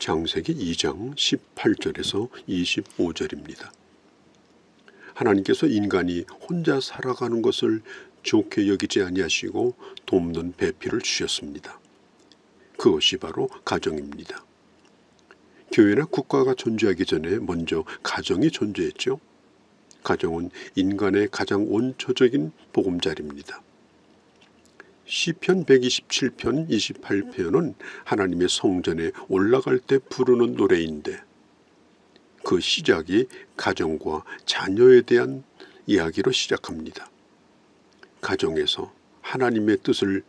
창세기 2장 18절에서 25절입니다. 하나님께서 인간이 혼자 살아가는 것을 좋게 여기지 아니하시고 돕는 배필을 주셨습니다. 그것이 바로 가정입니다. 교회나 국가가 존재하기 전에 먼저 가정이 존재했죠. 가정은 인간의 가장 원초적인 보금자리입니다. 시편 127편 28편은 하나님의 성전에 올라갈 때 부르는 노래인데 그 시작이 가정과 자녀에 대한 이야기로 시작합니다. 가정에서 하나님의 뜻을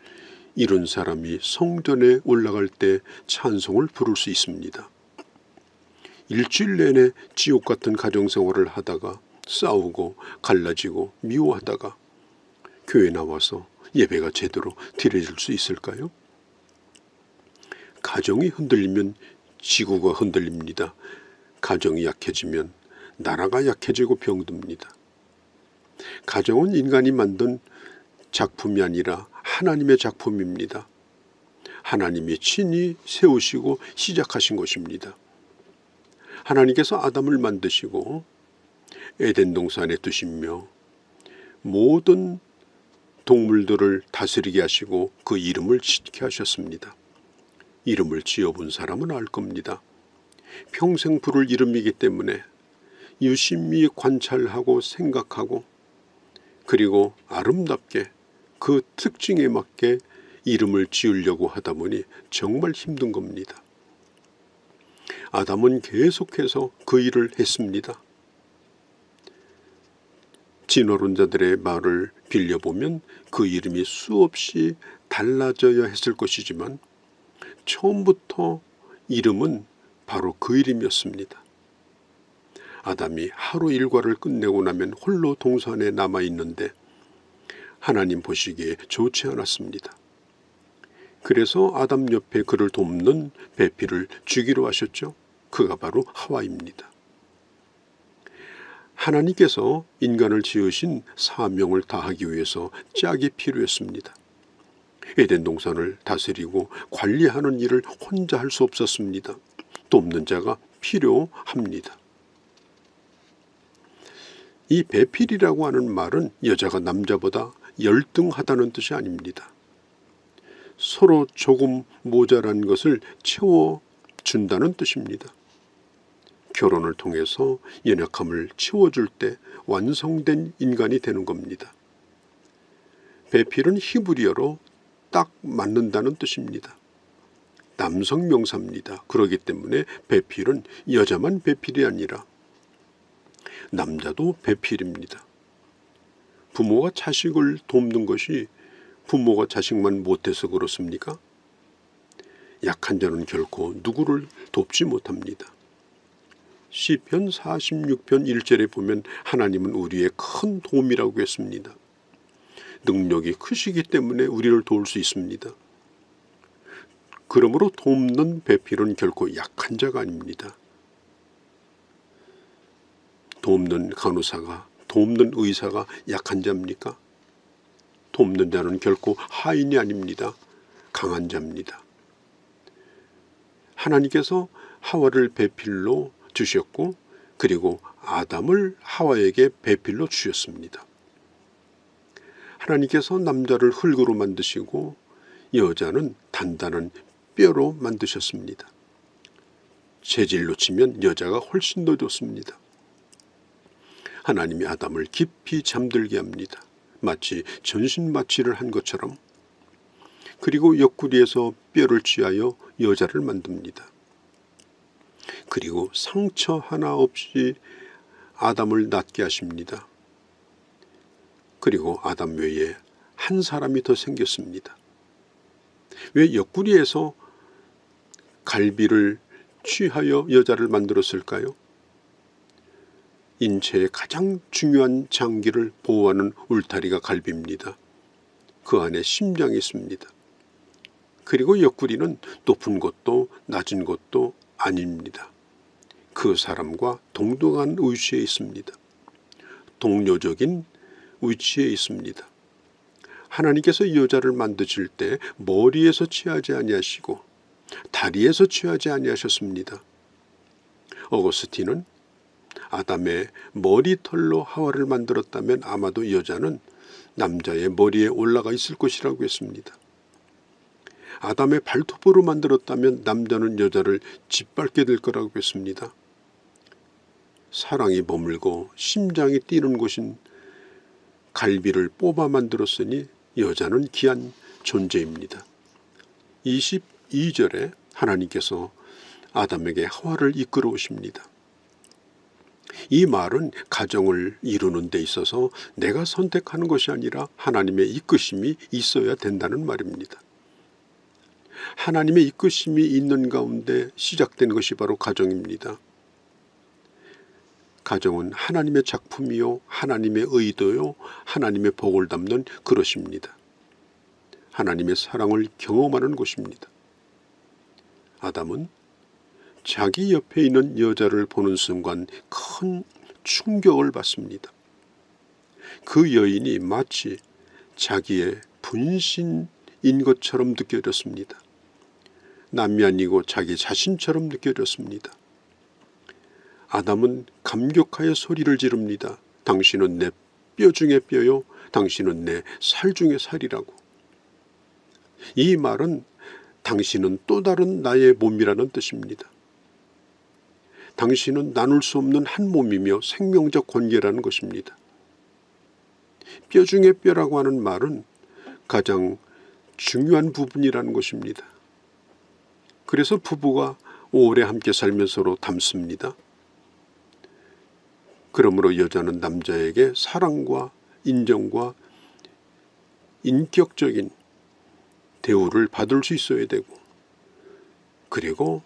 이룬 사람이 성전에 올라갈 때 찬송을 부를 수 있습니다. 일주일 내내 지옥 같은 가정생활을 하다가 싸우고 갈라지고 미워하다가 교회 나와서 예배가 제대로 드려질 수 있을까요? 가정이 흔들리면 지구가 흔들립니다. 가정이 약해지면 나라가 약해지고 병듭니다. 가정은 인간이 만든 작품이 아니라 하나님의 작품입니다. 하나님이 친히 세우시고 시작하신 것입니다. 하나님께서 아담을 만드시고 에덴 동산에 두시며 모든 동물들을 다스리게 하시고 그 이름을 짓게 하셨습니다. 이름을 지어본 사람은 알 겁니다. 평생 부를 이름이기 때문에 유심히 관찰하고 생각하고 그리고 아름답게 그 특징에 맞게 이름을 지으려고 하다 보니 정말 힘든 겁니다. 아담은 계속해서 그 일을 했습니다. 진화론자들의 말을 빌려보면 그 이름이 수없이 달라져야 했을 것이지만 처음부터 이름은 바로 그 이름이었습니다. 아담이 하루 일과를 끝내고 나면 홀로 동산에 남아있는데 하나님 보시기에 좋지 않았습니다. 그래서 아담 옆에 그를 돕는 배필을 주기로 하셨죠. 그가 바로 하와입니다. 하나님께서 인간을 지으신 사명을 다하기 위해서 짝이 필요했습니다. 에덴 동산을 다스리고 관리하는 일을 혼자 할 수 없었습니다. 돕는 자가 필요합니다. 이 배필이라고 하는 말은 여자가 남자보다 열등하다는 뜻이 아닙니다. 서로 조금 모자란 것을 채워준다는 뜻입니다. 결혼을 통해서 연약함을 채워줄 때 완성된 인간이 되는 겁니다. 배필은 히브리어로 딱 맞는다는 뜻입니다. 남성 명사입니다. 그렇기 때문에 배필은 여자만 배필이 아니라 남자도 배필입니다. 부모가 자식을 돕는 것이 부모가 자식만 못해서 그렇습니까? 약한 자는 결코 누구를 돕지 못합니다. 시편 46편 1절에 보면 하나님은 우리의 큰 도움이라고 했습니다. 능력이 크시기 때문에 우리를 도울 수 있습니다. 그러므로 돕는 배필은 결코 약한 자가 아닙니다. 돕는 간호사가, 돕는 의사가 약한 자입니까? 돕는 자는 결코 하인이 아닙니다. 강한 자입니다. 하나님께서 하와를 배필로 주셨고 그리고 아담을 하와에게 배필로 주셨습니다. 하나님께서 남자를 흙으로 만드시고 여자는 단단한 뼈로 만드셨습니다. 재질로 치면 여자가 훨씬 더 좋습니다. 하나님이 아담을 깊이 잠들게 합니다. 마치 전신마취를 한 것처럼. 그리고 옆구리에서 뼈를 취하여 여자를 만듭니다. 그리고 상처 하나 없이 아담을 낫게 하십니다. 그리고 아담 외에 한 사람이 더 생겼습니다. 왜 옆구리에서 갈비를 취하여 여자를 만들었을까요? 인체의 가장 중요한 장기를 보호하는 울타리가 갈비입니다. 그 안에 심장이 있습니다. 그리고 옆구리는 높은 것도 낮은 것도 아닙니다. 그 사람과 동등한 위치에 있습니다. 동료적인 위치에 있습니다. 하나님께서 여자를 만드실 때 머리에서 취하지 아니하시고 다리에서 취하지 아니하셨습니다. 어거스틴은 아담의 머리털로 하와를 만들었다면 아마도 여자는 남자의 머리에 올라가 있을 것이라고 했습니다. 아담의 발톱으로 만들었다면 남자는 여자를 짓밟게 될 거라고 했습니다. 사랑이 머물고 심장이 뛰는 곳인 갈비를 뽑아 만들었으니 여자는 귀한 존재입니다. 22절에 하나님께서 아담에게 하와를 이끌어 오십니다. 이 말은 가정을 이루는 데 있어서 내가 선택하는 것이 아니라 하나님의 이끄심이 있어야 된다는 말입니다. 하나님의 이끄심이 있는 가운데 시작된 것이 바로 가정입니다. 가정은 하나님의 작품이요, 하나님의 의도요, 하나님의 복을 담는 그릇입니다. 하나님의 사랑을 경험하는 곳입니다. 아담은 자기 옆에 있는 여자를 보는 순간 큰 충격을 받습니다. 그 여인이 마치 자기의 분신인 것처럼 느껴졌습니다. 남이 아니고 자기 자신처럼 느껴졌습니다. 아담은 감격하여 소리를 지릅니다. 당신은 내 뼈 중에 뼈요, 당신은 내 살 중에 살이라고. 이 말은 당신은 또 다른 나의 몸이라는 뜻입니다. 당신은 나눌 수 없는 한 몸이며 생명적 관계라는 것입니다. 뼈 중에 뼈라고 하는 말은 가장 중요한 부분이라는 것입니다. 그래서 부부가 오래 함께 살면서 서로 닮습니다. 그러므로 여자는 남자에게 사랑과 인정과 인격적인 대우를 받을 수 있어야 되고, 그리고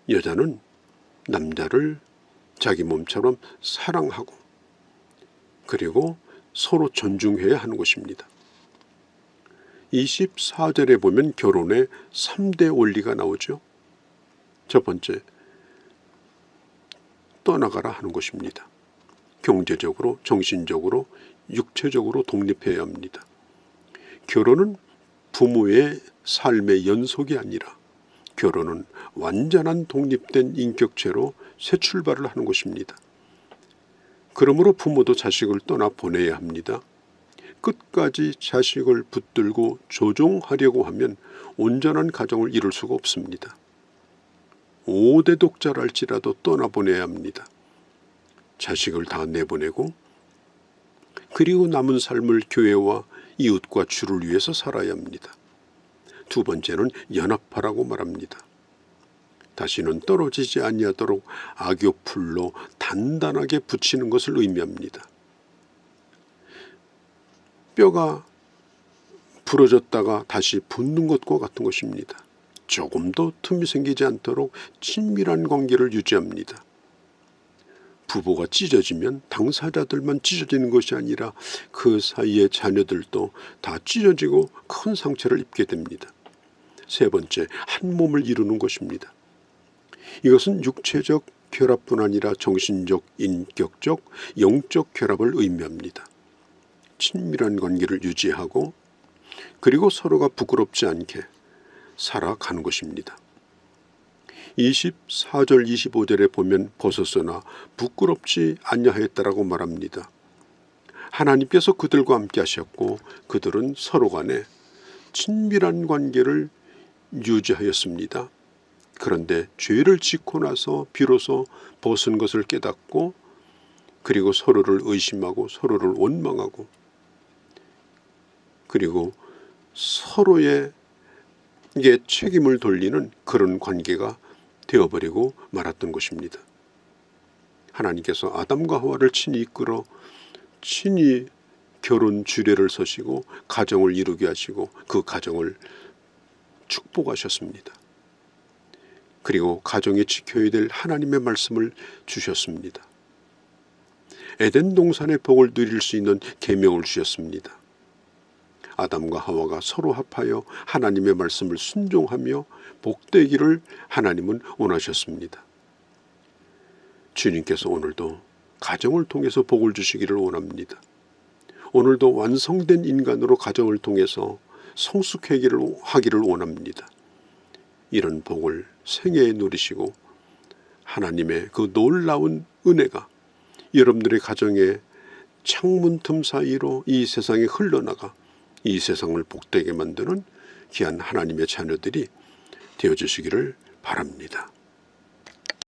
여자는 남자를 자기 몸처럼 사랑하고, 그리고 서로 존중해야 하는 것입니다. 24절에 보면 결혼의 3대 원리가 나오죠. 첫 번째, 떠나가라 하는 것입니다. 경제적으로, 정신적으로, 육체적으로 독립해야 합니다. 결혼은 부모의 삶의 연속이 아니라 결혼은 완전한 독립된 인격체로 새 출발을 하는 것입니다. 그러므로 부모도 자식을 떠나 보내야 합니다. 끝까지 자식을 붙들고 조종하려고 하면 온전한 가정을 이룰 수가 없습니다. 5대 독자랄지라도 떠나보내야 합니다. 자식을 다 내보내고, 그리고 남은 삶을 교회와 이웃과 주를 위해서 살아야 합니다. 두 번째는 연합하라고 말합니다. 다시는 떨어지지 아니하도록 악교풀로 단단하게 붙이는 것을 의미합니다. 뼈가 부러졌다가 다시 붙는 것과 같은 것입니다. 조금도 틈이 생기지 않도록 친밀한 관계를 유지합니다. 부부가 찢어지면 당사자들만 찢어지는 것이 아니라 그 사이의 자녀들도 다 찢어지고 큰 상처를 입게 됩니다. 세 번째, 한 몸을 이루는 것입니다. 이것은 육체적 결합뿐 아니라 정신적, 인격적, 영적 결합을 의미합니다. 친밀한 관계를 유지하고, 그리고 서로가 부끄럽지 않게 살아가는 것입니다. 24절 25절에 보면 벗었으나 부끄럽지 아니하였다라고 말합니다. 하나님께서 그들과 함께 하셨고 그들은 서로 간에 친밀한 관계를 유지하였습니다. 그런데 죄를 짓고 나서 비로소 벗은 것을 깨닫고, 그리고 서로를 의심하고 서로를 원망하고, 그리고 서로에게 책임을 돌리는 그런 관계가 되어버리고 말았던 것입니다. 하나님께서 아담과 하와를 친히 이끌어 친히 결혼 주례를 서시고 가정을 이루게 하시고 그 가정을 축복하셨습니다. 그리고 가정에 지켜야 될 하나님의 말씀을 주셨습니다. 에덴 동산의 복을 누릴 수 있는 계명을 주셨습니다. 아담과 하와가 서로 합하여 하나님의 말씀을 순종하며 복되기를 하나님은 원하셨습니다. 주님께서 오늘도 가정을 통해서 복을 주시기를 원합니다. 오늘도 완성된 인간으로 가정을 통해서 성숙하기를 원합니다. 이런 복을 생애에 누리시고 하나님의 그 놀라운 은혜가 여러분들의 가정에 창문 틈 사이로 이 세상에 흘러나가 이 세상을 복되게 만드는 귀한 하나님의 자녀들이 되어주시기를 바랍니다.